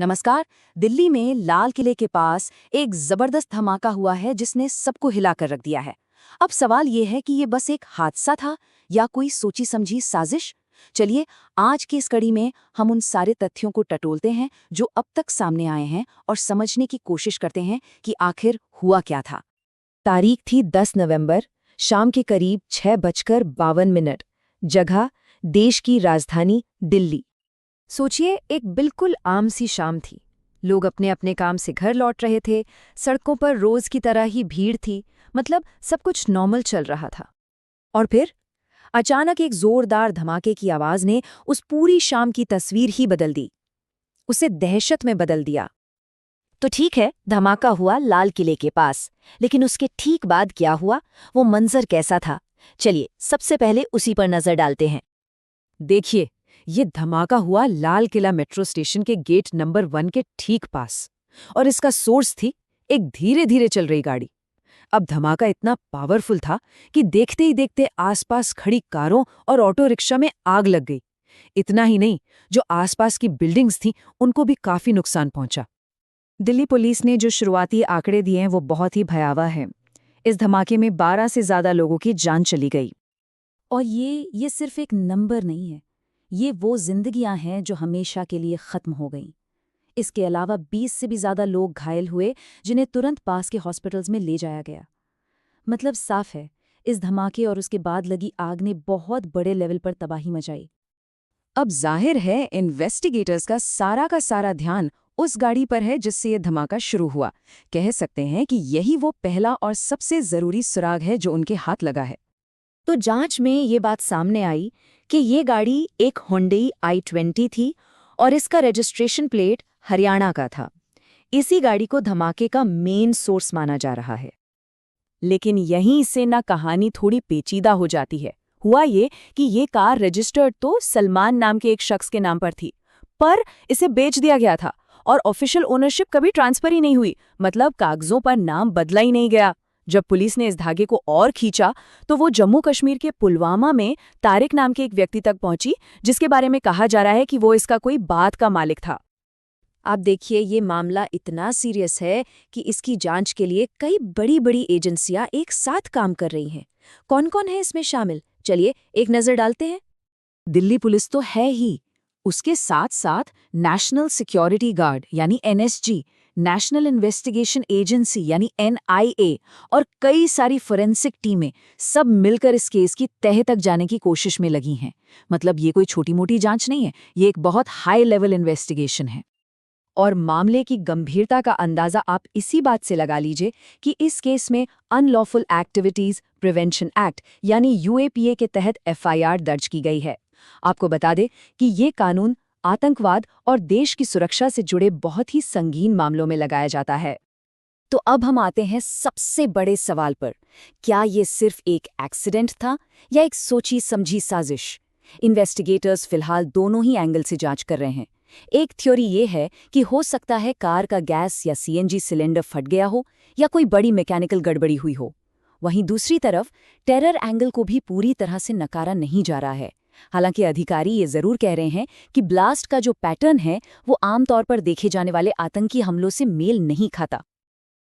नमस्कार। दिल्ली में लाल किले के पास एक जबरदस्त धमाका हुआ है जिसने सबको हिलाकर रख दिया है। अब सवाल ये है कि ये बस एक हादसा था या कोई सोची समझी साजिश। चलिए, आज की इस कड़ी में हम उन सारे तथ्यों को टटोलते हैं जो अब तक सामने आए हैं और समझने की कोशिश करते हैं कि आखिर हुआ क्या था। तारीख थी 10 नवंबर, शाम के करीब 6:52। जगह देश की राजधानी दिल्ली। सोचिए, एक बिल्कुल आम सी शाम थी। लोग अपने अपने काम से घर लौट रहे थे। सड़कों पर रोज की तरह ही भीड़ थी। मतलब सब कुछ नॉर्मल चल रहा था। और फिर अचानक एक जोरदार धमाके की आवाज ने उस पूरी शाम की तस्वीर ही बदल दी। उसे दहशत में बदल दिया। तो ठीक है, धमाका हुआ लाल किले के पास, लेकिन उसके ठीक बाद क्या हुआ, वो मंजर कैसा था? चलिए सबसे पहले उसी पर नजर डालते हैं। देखिए, ये धमाका हुआ लाल किला मेट्रो स्टेशन के गेट नंबर 1 के ठीक पास, और इसका सोर्स थी एक धीरे धीरे चल रही गाड़ी। अब धमाका इतना पावरफुल था कि देखते ही देखते आसपास खड़ी कारों और ऑटो रिक्शा में आग लग गई। इतना ही नहीं, जो आसपास की बिल्डिंग्स थीं उनको भी काफी नुकसान पहुंचा। दिल्ली पुलिस ने जो शुरुआती आंकड़े दिए हैं वो बहुत ही भयावह हैं। इस धमाके में 12 से ज्यादा लोगों की जान चली गई। और ये सिर्फ एक नंबर नहीं है, ये वो जिंदगियां हैं जो हमेशा के लिए खत्म हो गईं। इसके अलावा 20 से भी ज्यादा लोग घायल हुए, जिन्हें तुरंत पास के हॉस्पिटल्स में ले जाया गया। मतलब साफ है, इस धमाके और उसके बाद लगी आग ने बहुत बड़े लेवल पर तबाही मचाई। अब जाहिर है, इन्वेस्टिगेटर्स का सारा ध्यान उस गाड़ी पर है जिससे ये धमाका शुरू हुआ। कह सकते हैं कि यही वो पहला और सबसे जरूरी सुराग है जो उनके हाथ लगा है। तो जांच में ये बात सामने आई कि ये गाड़ी एक Hyundai i20 थी और इसका रजिस्ट्रेशन प्लेट हरियाणा का था। इसी गाड़ी को धमाके का मेन सोर्स माना जा रहा है। लेकिन यहीं से ना कहानी थोड़ी पेचीदा हो जाती है। हुआ ये कि ये कार रजिस्टर्ड तो सलमान नाम के एक शख्स के नाम पर थी, पर इसे बेच दिया गया था और ऑफिशियल ओनरशिप कभी ट्रांसफर ही नहीं हुई। मतलब कागजों पर नाम बदला ही नहीं गया। जब पुलिस ने इस धागे को और खींचा तो वो जम्मू कश्मीर के पुलवामा में तारिक नाम के एक व्यक्ति तक पहुंची, जिसके बारे में कहा जा रहा है कि वो इसका कोई बात का मालिक था। आप देखिए, ये मामला इतना सीरियस है कि इसकी जांच के लिए कई बड़ी बड़ी एजेंसियां एक साथ काम कर रही हैं। कौन कौन है इसमें शामिल? चलिए एक नजर डालते हैं। दिल्ली पुलिस तो है ही, उसके साथ साथ नेशनल सिक्योरिटी गार्ड यानी एनएसजी, नेशनल इन्वेस्टिगेशन एजेंसी यानी एनआईए और कई सारी फोरेंसिक टीमें सब मिलकर इस केस की तह तक जाने की कोशिश में लगी हैं। मतलब ये कोई छोटी मोटी जांच नहीं है, ये एक बहुत हाई लेवल इन्वेस्टिगेशन है। और मामले की गंभीरता का अंदाजा आप इसी बात से लगा लीजिए कि इस केस में अनलॉफुल एक्टिविटीज प्रिवेंशन एक्ट यानी यूएपीए के तहत एफआईआर दर्ज की गई है। आपको बता दें कि ये कानून आतंकवाद और देश की सुरक्षा से जुड़े बहुत ही संगीन मामलों में लगाया जाता है। तो अब हम आते हैं सबसे बड़े सवाल पर। क्या ये सिर्फ एक एक्सीडेंट था या एक सोची समझी साजिश? इन्वेस्टिगेटर्स फिलहाल दोनों ही एंगल से जांच कर रहे हैं। एक थ्योरी ये है कि हो सकता है कार का गैस या सीएनजी सिलेंडर फट गया हो या कोई बड़ी मैकेनिकल गड़बड़ी हुई हो। वहीं दूसरी तरफ टेरर एंगल को भी पूरी तरह से नकारा नहीं जा रहा है। हालांकि अधिकारी ये जरूर कह रहे हैं कि ब्लास्ट का जो पैटर्न है वो आमतौर पर देखे जाने वाले आतंकी हमलों से मेल नहीं खाता।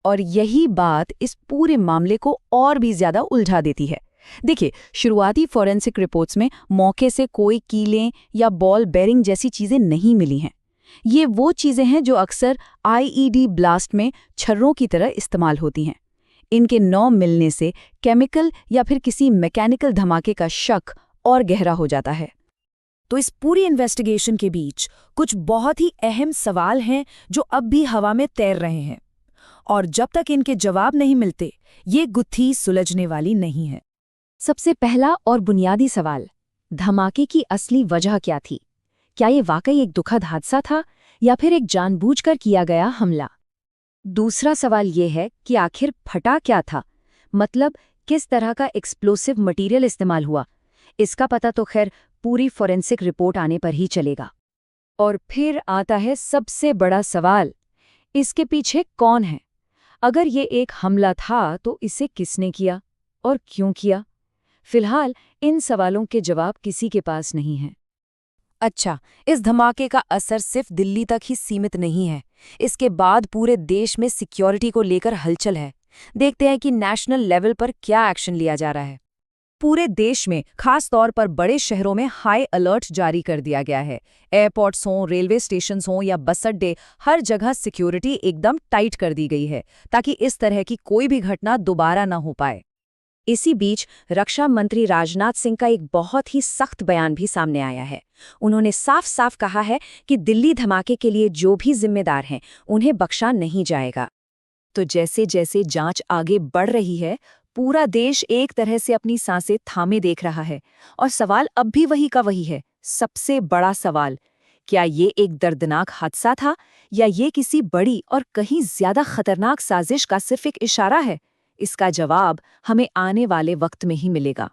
और यही बात इस पूरे मामले को और भी ज्यादा उलझा देती है। देखिए, शुरुआती फॉरेंसिक रिपोर्ट्स में मौके से कोई कीलें या बॉल बेरिंग जैसी चीजें नहीं मिली हैं। ये वो चीजें हैं जो अक्सर आईईडी ब्लास्ट में छर्रों की तरह इस्तेमाल होती हैं। इनके न मिलने से केमिकल या फिर किसी मैकेनिकल धमाके का शक और गहरा हो जाता है। तो इस पूरी इन्वेस्टिगेशन के बीच कुछ बहुत ही अहम सवाल हैं जो अब भी हवा में तैर रहे हैं, और जब तक इनके जवाब नहीं मिलते ये गुत्थी सुलझने वाली नहीं है। सबसे पहला और बुनियादी सवाल, धमाके की असली वजह क्या थी? क्या ये वाकई एक दुखद हादसा था या फिर एक जानबूझकर किया गया हमला? दूसरा सवाल ये है कि आखिर फटा क्या था? मतलब किस तरह का एक्सप्लोसिव मटेरियल इस्तेमाल हुआ? इसका पता तो खैर पूरी फोरेंसिक रिपोर्ट आने पर ही चलेगा। और फिर आता है सबसे बड़ा सवाल, इसके पीछे कौन है? अगर ये एक हमला था तो इसे किसने किया और क्यों किया? फिलहाल इन सवालों के जवाब किसी के पास नहीं है। अच्छा, इस धमाके का असर सिर्फ दिल्ली तक ही सीमित नहीं है। इसके बाद पूरे देश में सिक्योरिटी को लेकर हलचल है। देखते हैं कि नेशनल लेवल पर क्या एक्शन लिया जा रहा है। पूरे देश में, खास तौर पर बड़े शहरों में हाई अलर्ट जारी कर दिया गया है। एयरपोर्ट्स हों, रेलवे स्टेशंस हों या बस अड्डे, हर जगह सिक्योरिटी एकदम टाइट कर दी गई है ताकि इस तरह की कोई भी घटना दोबारा न हो पाए। इसी बीच रक्षा मंत्री राजनाथ सिंह का एक बहुत ही सख्त बयान भी सामने आया है। उन्होंने साफ साफ कहा है कि दिल्ली धमाके के लिए जो भी जिम्मेदार हैं, उन्हें बख्शा नहीं जाएगा। तो जैसे जैसे जांच आगे बढ़ रही है, पूरा देश एक तरह से अपनी सांसें थामे देख रहा है। और सवाल अब भी वही का वही है, सबसे बड़ा सवाल, क्या ये एक दर्दनाक हादसा था या ये किसी बड़ी और कहीं ज्यादा खतरनाक साजिश का सिर्फ एक इशारा है? इसका जवाब हमें आने वाले वक्त में ही मिलेगा।